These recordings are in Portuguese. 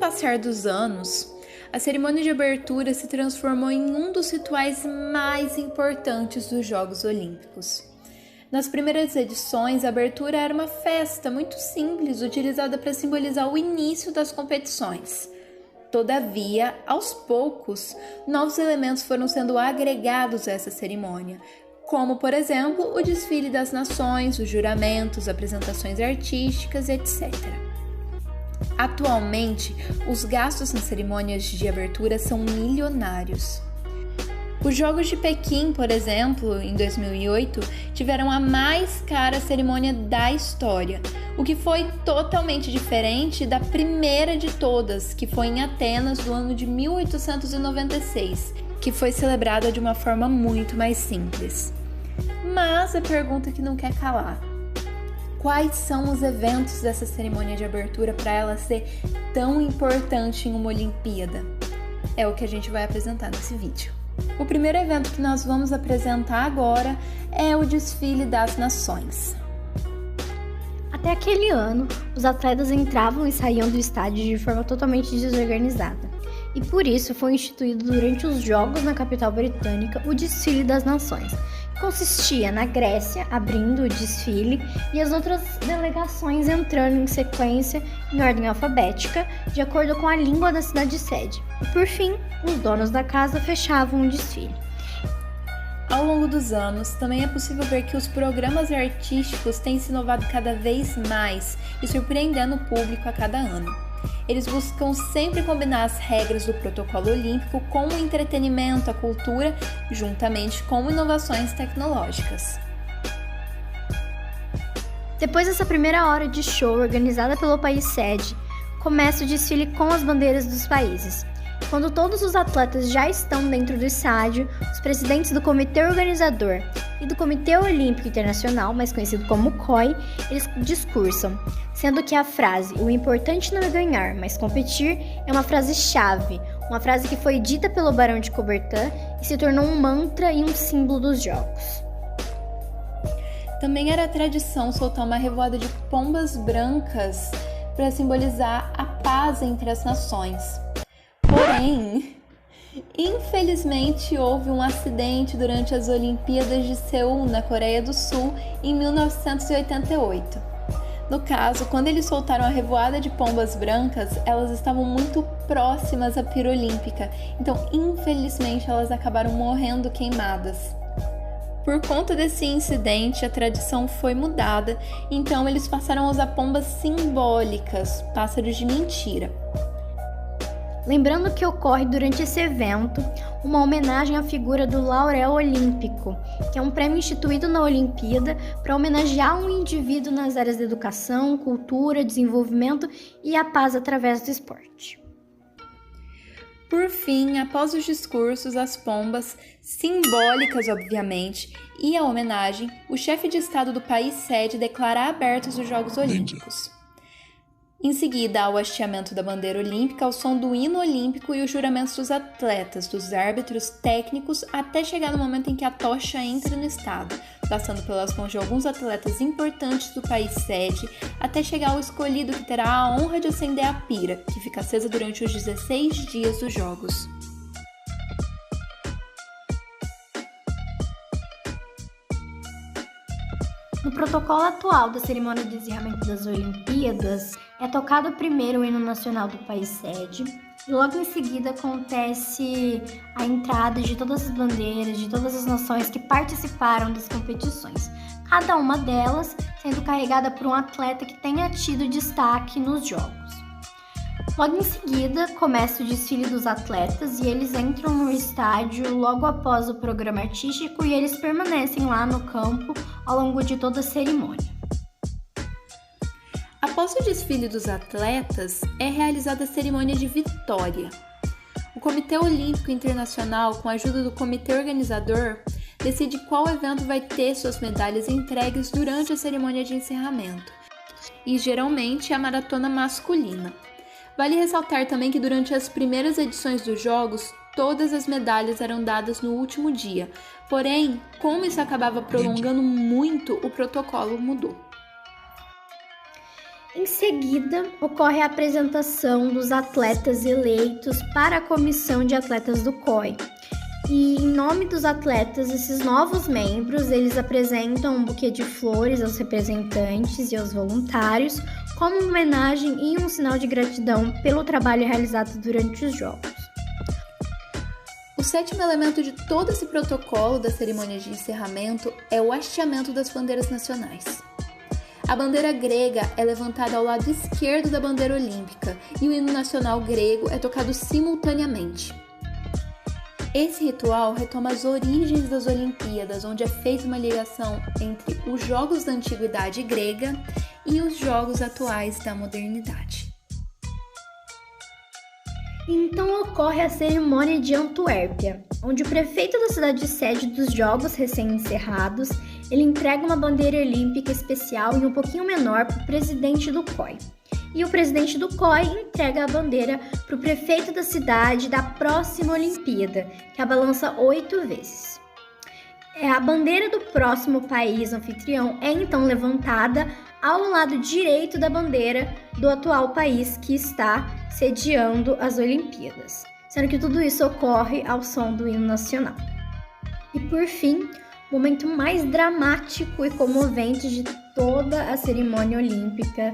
passar dos anos, a cerimônia de abertura se transformou em um dos rituais mais importantes dos Jogos Olímpicos. Nas primeiras edições, a abertura era uma festa muito simples, utilizada para simbolizar o início das competições. Todavia, aos poucos, novos elementos foram sendo agregados a essa cerimônia, como, por exemplo, o desfile das nações, os juramentos, apresentações artísticas, etc. Atualmente, os gastos nas cerimônias de abertura são milionários. Os Jogos de Pequim, por exemplo, em 2008, tiveram a mais cara cerimônia da história, o que foi totalmente diferente da primeira de todas, que foi em Atenas, do ano de 1896, que foi celebrada de uma forma muito mais simples. Mas a pergunta que não quer calar: quais são os eventos dessa cerimônia de abertura para ela ser tão importante em uma Olimpíada? É o que a gente vai apresentar nesse vídeo. O primeiro evento que nós vamos apresentar agora é o Desfile das Nações. Até aquele ano, os atletas entravam e saíam do estádio de forma totalmente desorganizada, e por isso foi instituído durante os Jogos na capital britânica o Desfile das Nações, que consistia na Grécia abrindo o desfile e as outras delegações entrando em sequência em ordem alfabética, de acordo com a língua da cidade-sede. E por fim, os donos da casa fechavam o desfile. Ao longo dos anos, também é possível ver que os programas artísticos têm se inovado cada vez mais e surpreendendo o público a cada ano. Eles buscam sempre combinar as regras do protocolo olímpico com o entretenimento, a cultura, juntamente com inovações tecnológicas. Depois dessa primeira hora de show organizada pelo país sede, começa o desfile com as bandeiras dos países. Quando todos os atletas já estão dentro do estádio, os presidentes do Comitê Organizador e do Comitê Olímpico Internacional, mais conhecido como COI, eles discursam, sendo que a frase "o importante não é ganhar, mas competir" é uma frase-chave, uma frase que foi dita pelo Barão de Coubertin e se tornou um mantra e um símbolo dos Jogos. Também era tradição soltar uma revoada de pombas brancas para simbolizar a paz entre as nações. Porém, infelizmente houve um acidente durante as Olimpíadas de Seul, na Coreia do Sul, em 1988. No caso, quando eles soltaram a revoada de pombas brancas, elas estavam muito próximas à pira olímpica, então infelizmente elas acabaram morrendo queimadas. Por conta desse incidente, a tradição foi mudada, então eles passaram a usar pombas simbólicas, pássaros de mentira. Lembrando que ocorre durante esse evento uma homenagem à figura do Laurel Olímpico, que é um prêmio instituído na Olimpíada para homenagear um indivíduo nas áreas da educação, cultura, desenvolvimento e a paz através do esporte. Por fim, após os discursos, as pombas, simbólicas obviamente, e a homenagem, o chefe de estado do país sede declara abertos os Jogos Olímpicos. Em seguida, há o hasteamento da bandeira olímpica ao som do hino olímpico e os juramentos dos atletas, dos árbitros, técnicos, até chegar no momento em que a tocha entra no estádio, passando pelas mãos de alguns atletas importantes do país sede, até chegar ao escolhido que terá a honra de acender a pira, que fica acesa durante os 16 dias dos Jogos. No protocolo atual da cerimônia de encerramento das Olimpíadas, é tocado primeiro o hino nacional do país sede e logo em seguida acontece a entrada de todas as bandeiras de todas as nações que participaram das competições, cada uma delas sendo carregada por um atleta que tenha tido destaque nos Jogos. Logo em seguida, começa o desfile dos atletas e eles entram no estádio logo após o programa artístico e eles permanecem lá no campo ao longo de toda a cerimônia. Após o desfile dos atletas, é realizada a cerimônia de vitória. O Comitê Olímpico Internacional, com a ajuda do Comitê Organizador, decide qual evento vai ter suas medalhas entregues durante a cerimônia de encerramento, e geralmente é a maratona masculina. Vale ressaltar também que durante as primeiras edições dos Jogos, todas as medalhas eram dadas no último dia, porém, como isso acabava prolongando muito, o protocolo mudou. Em seguida, ocorre a apresentação dos atletas eleitos para a comissão de atletas do COI. E em nome dos atletas, esses novos membros, eles apresentam um buquê de flores aos representantes e aos voluntários, como uma homenagem e um sinal de gratidão pelo trabalho realizado durante os Jogos. O sétimo elemento de todo esse protocolo da cerimônia de encerramento é o hasteamento das bandeiras nacionais. A bandeira grega é levantada ao lado esquerdo da bandeira olímpica e o hino nacional grego é tocado simultaneamente. Esse ritual retoma as origens das Olimpíadas, onde é feita uma ligação entre os Jogos da Antiguidade grega e os Jogos atuais da modernidade. Então ocorre a cerimônia de Antuérpia, onde o prefeito da cidade sede dos Jogos recém-encerrados, ele entrega uma bandeira olímpica especial e um pouquinho menor para o presidente do COI. E o presidente do COI entrega a bandeira para o prefeito da cidade da próxima Olimpíada, que a balança 8 vezes. A bandeira do próximo país anfitrião é então levantada ao lado direito da bandeira do atual país que está sediando as Olimpíadas, sendo que tudo isso ocorre ao som do hino nacional. E por fim, o momento mais dramático e comovente de toda a cerimônia olímpica,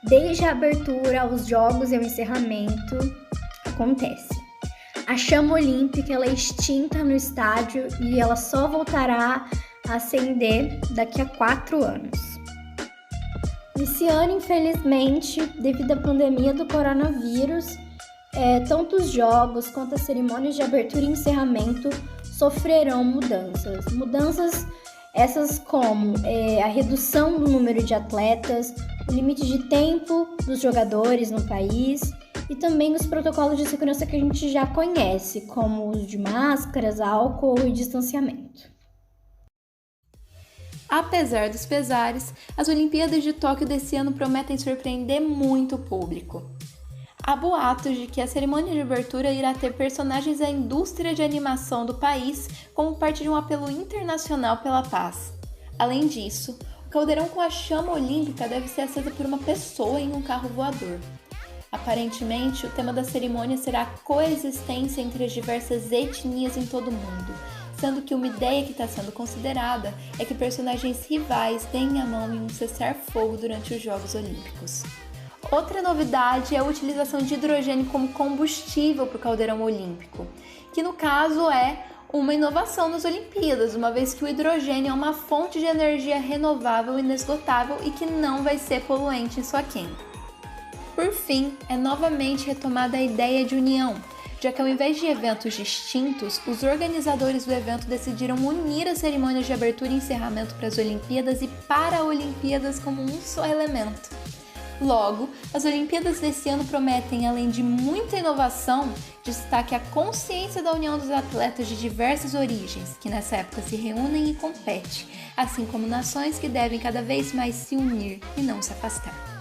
desde a abertura aos Jogos e ao encerramento, acontece. A chama olímpica ela é extinta no estádio e ela só voltará a acender daqui a 4 anos. Esse ano, infelizmente, devido à pandemia do coronavírus, tanto os jogos quanto as cerimônias de abertura e encerramento sofrerão mudanças. Mudanças essas como a redução do número de atletas, o limite de tempo dos jogadores no país e também os protocolos de segurança que a gente já conhece, como o uso de máscaras, álcool e distanciamento. Apesar dos pesares, as Olimpíadas de Tóquio desse ano prometem surpreender muito o público. Há boatos de que a cerimônia de abertura irá ter personagens da indústria de animação do país como parte de um apelo internacional pela paz. Além disso, o caldeirão com a chama olímpica deve ser acesa por uma pessoa em um carro voador. Aparentemente, o tema da cerimônia será a coexistência entre as diversas etnias em todo o mundo, sendo que uma ideia que está sendo considerada é que personagens rivais deem a mão em um cessar-fogo durante os Jogos Olímpicos. Outra novidade é a utilização de hidrogênio como combustível para o caldeirão olímpico, que no caso é uma inovação nas Olimpíadas, uma vez que o hidrogênio é uma fonte de energia renovável e inesgotável e que não vai ser poluente em sua queima. Por fim, é novamente retomada a ideia de união, já que ao invés de eventos distintos, os organizadores do evento decidiram unir as cerimônias de abertura e encerramento para as Olimpíadas e Paralimpíadas como um só elemento. Logo, as Olimpíadas desse ano prometem, além de muita inovação, destaque a consciência da união dos atletas de diversas origens, que nessa época se reúnem e competem, assim como nações que devem cada vez mais se unir e não se afastar.